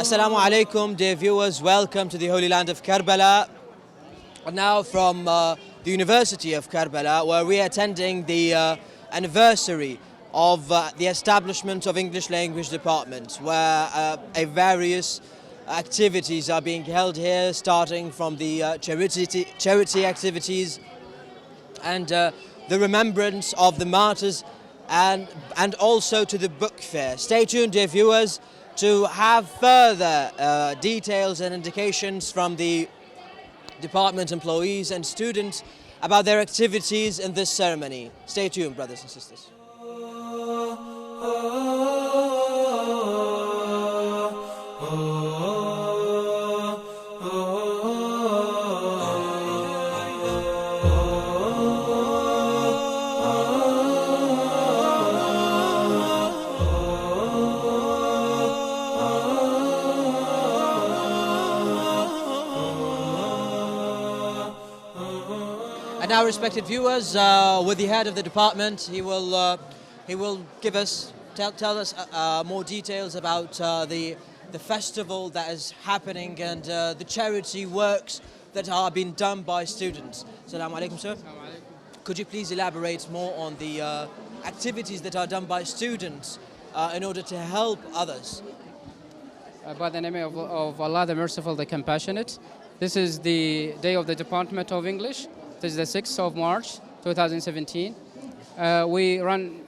Assalamu alaikum, dear viewers. Welcome to the holy land of Karbala. Now from the University of Karbala, where we are attending the anniversary of the establishment of English language department, where various activities are being held here, starting from the charity activities and the remembrance of the martyrs, and also to the book fair. Stay tuned, dear viewers, to have further details and indications from the department employees and students about their activities in this ceremony. Stay tuned, brothers and sisters. And now, respected viewers, with the head of the department, he will give us, tell us more details about the festival that is happening and the charity works that are being done by students. Assalamu alaikum, sir. Assalamu alaikum. Could you please elaborate more on the activities that are done by students in order to help others? By the name of Allah, the Merciful, the Compassionate. This is the day of the Department of English. This is the 6th of March, 2017. We run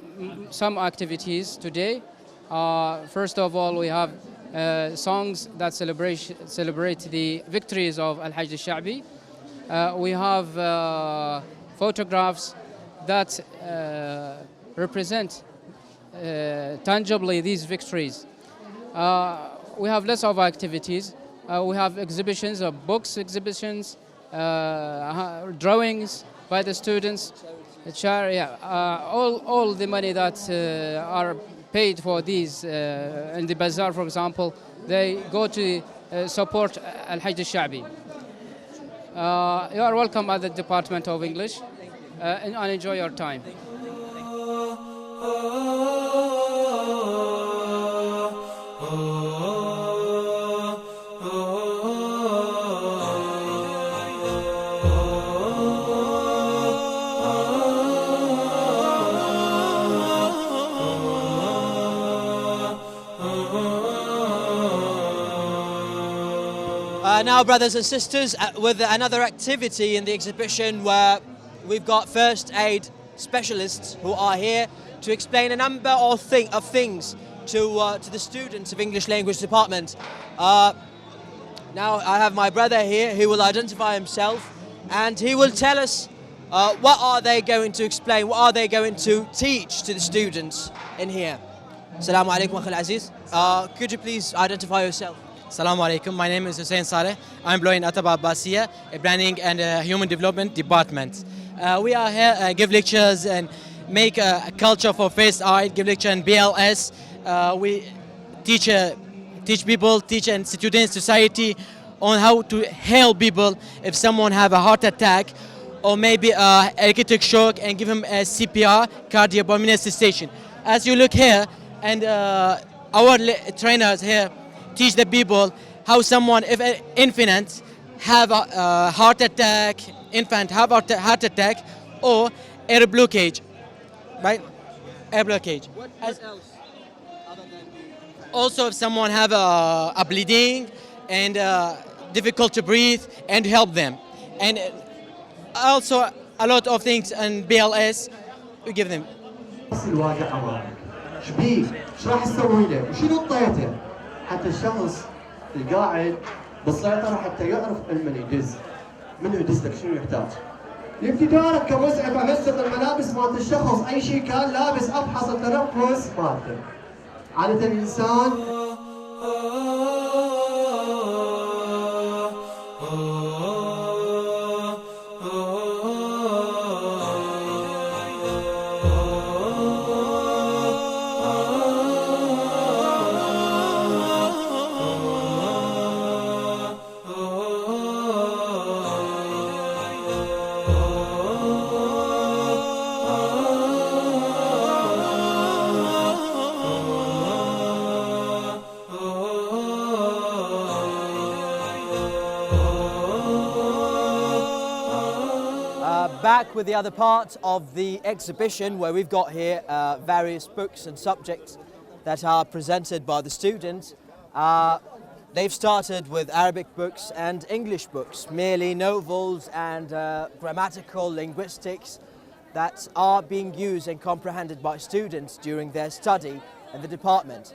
some activities today. First of all, we have songs that celebrate the victories of Al-Hajj al-Sha'bi. We have photographs that represent tangibly these victories. We have lots of activities. We have exhibitions of books, exhibitions, drawings by the students, all the money that are paid for these in the bazaar, for example, they go to support Al-Hajj al-Sha'bi. You are welcome at the Department of English and enjoy your time. Now, brothers and sisters, with another activity in the exhibition where we've got first aid specialists who are here to explain a number of things to the students of English language department. Now I have my brother here who will identify himself and he will tell us what are they going to explain, what are they going to teach to the students in here. Assalamu alaikum, Akhil Aziz. Could you please identify yourself? Assalamu alaikum. My name is Hussein Saleh. I'm employed in Ataba Abbasiya, a planning and human development department. We are here give lectures and make a culture for face art, give lecture in BLS. We teach people, teach and students, society on how to help people if someone have a heart attack or maybe a electric shock and give him a CPR, cardiopulmonary resuscitation. As you look here, and our trainers here teach the people how someone, if an infant have a heart attack, heart attack or air blockage, right? Air blockage. What else other than the... Also, if someone have a bleeding and difficult to breathe, and help them. And also a lot of things in BLS, we give them. شبيك؟ ايش راح تسوي له؟ وشنو اعطيته؟ حتى الشخص القاعد بالسيطرة حتى يعرف من يدز، منو يدز لك شنو يحتاج. الابتدارك كمسعف امسك الملابس مالت الشخص، اي شيء كان لابس افحص التنفس مالته. عادة الانسان back with the other part of the exhibition where we've got here various books and subjects that are presented by the students. They've started with Arabic books and English books, merely novels and grammatical linguistics that are being used and comprehended by students during their study in the department.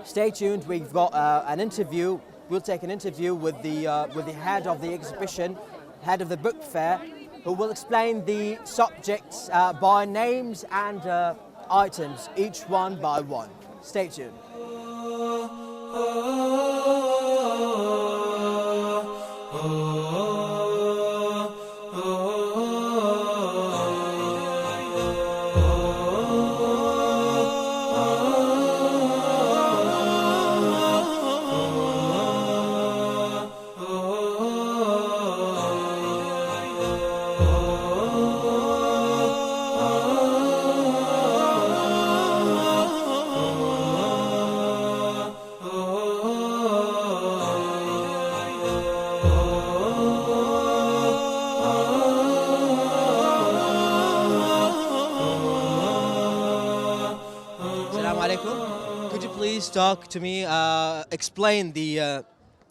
Stay tuned, we've got an interview. We'll take an interview with the head of the exhibition, head of the book fair, who will explain the subjects by names and items, each one by one. Stay tuned. Could you please talk to me, explain the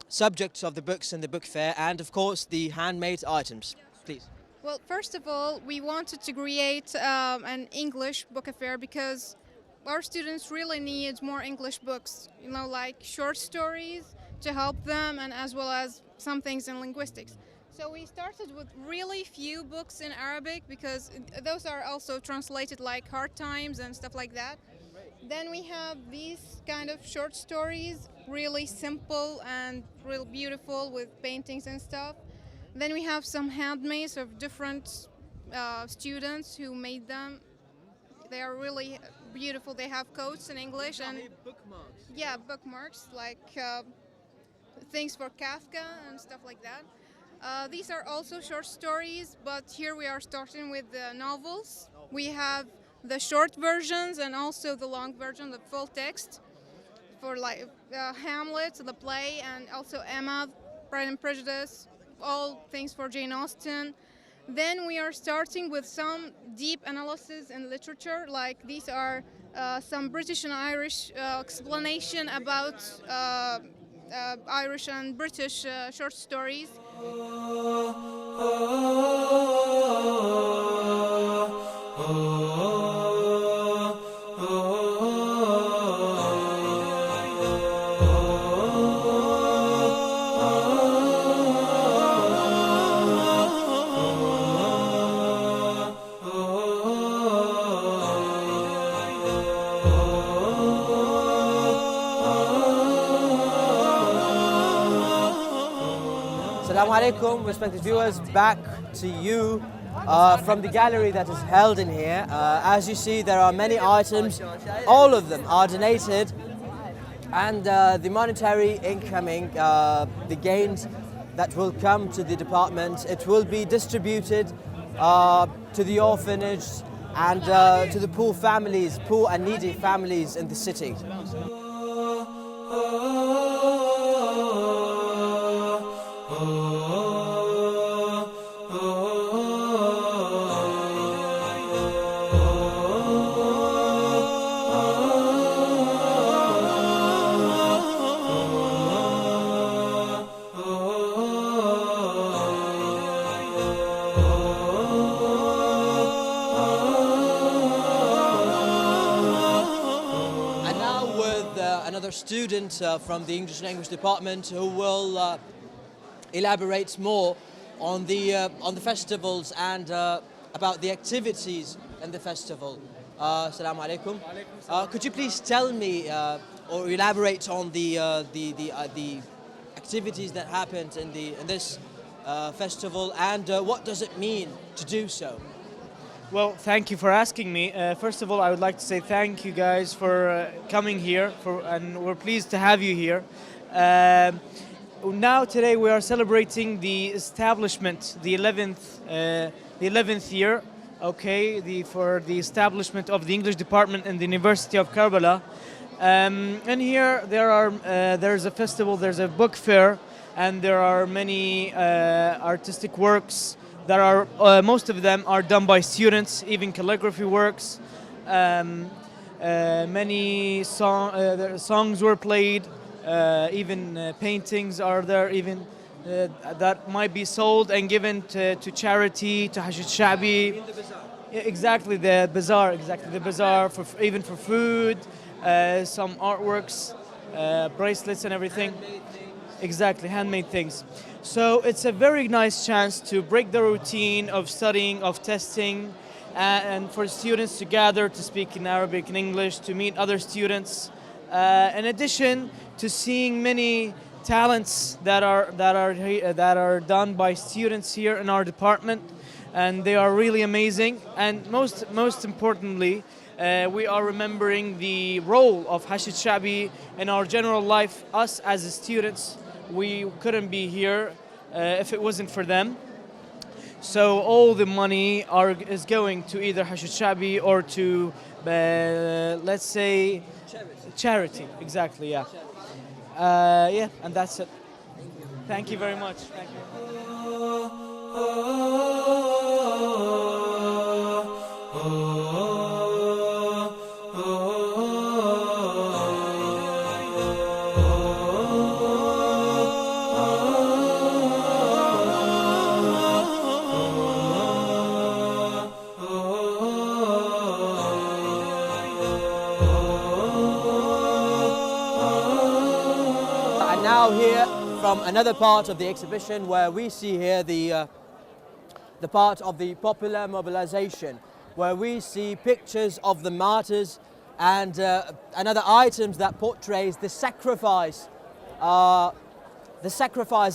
subjects of the books in the book fair and of course the handmade items, please? Well, first of all, we wanted to create an English book affair because our students really need more English books, you know, like short stories to help them and as well as some things in linguistics. So we started with really few books in Arabic because those are also translated like Hard Times and stuff like that. Then we have these kind of short stories, really simple and real beautiful with paintings and stuff. Then we have some handmaids of different students who made them. They are really beautiful. They have quotes in English and bookmarks. Yeah, bookmarks like things for Kafka and stuff like that. These are also short stories, but here we are starting with the novels. We have the short versions and also the long version, the full text for like Hamlet, the play, and also Emma, Pride and Prejudice, all things for Jane Austen. Then we are starting with some deep analysis in literature, like these are some British and Irish explanation about Irish and British short stories. Assalamu alaikum, respected viewers, back to you from the gallery that is held in here. As you see, there are many items, all of them are donated, and the monetary incoming, the gains that will come to the department, it will be distributed to the orphanage and to the poor families, poor and needy families in the city. Another student from the English language department who will elaborate more on the festivals and about the activities in the festival. Assalamu alaikum. Could you please tell me or elaborate on the activities that happened in this festival and what does it mean to do so? Well, thank you for asking me. First of all, I would like to say thank you guys for coming here, and we're pleased to have you here. Now, today, we are celebrating the establishment, the 11th year, okay, for the establishment of the English department in the University of Karbala. And here there's a festival, there's a book fair, and there are many artistic works that are most of them are done by students, even calligraphy works. Many songs were played, even paintings are there, even that might be sold and given to charity, to Hashid Shabi. Exactly, the bazaar, for even for food, some artworks, bracelets and everything. Exactly, handmade things. So it's a very nice chance to break the routine of studying, of testing, and for students to gather to speak in Arabic and English, to meet other students. In addition to seeing many talents that are done by students here in our department, and they are really amazing. And most importantly, we are remembering the role of Hashid Shabi in our general life. Us as students, we couldn't be here if it wasn't for them. So all the money is going to either Hashid Shabi or to, let's say, charity. Exactly, yeah. Yeah, and that's it. Thank you very much. Thank you. And now here from another part of the exhibition where we see here the part of the popular mobilization, where we see pictures of the martyrs and other items that portrays the sacrifice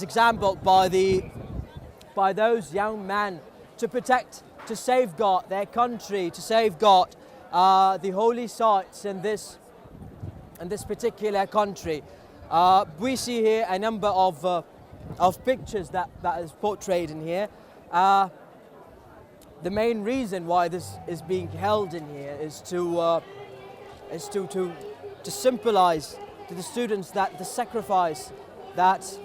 exampled by those young men to protect, to safeguard their country, to safeguard the holy sites in this particular country. We see here a number of pictures that is portrayed in here. The main reason why this is being held in here is to symbolize to the students that the sacrifice, that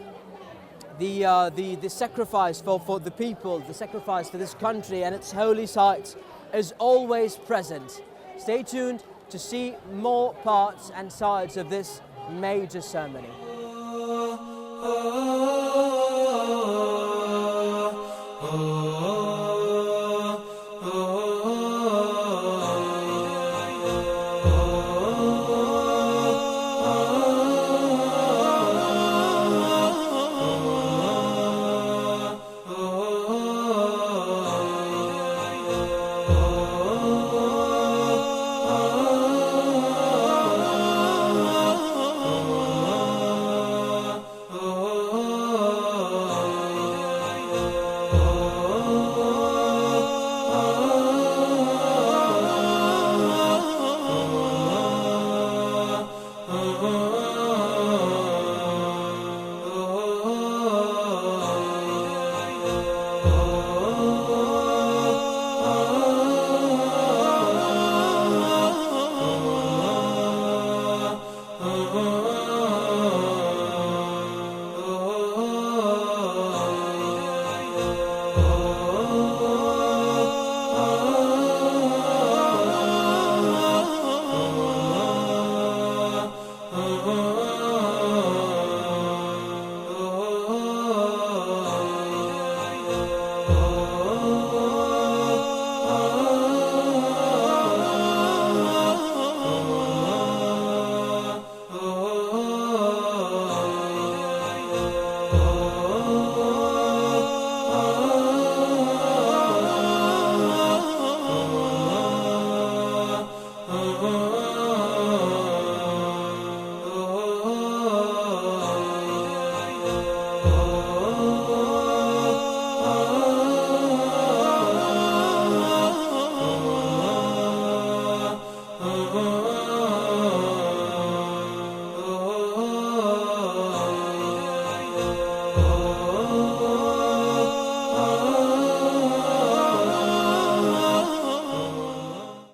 the sacrifice for the people, the sacrifice for this country and its holy sites is always present. Stay tuned to see more parts and sides of this major ceremony.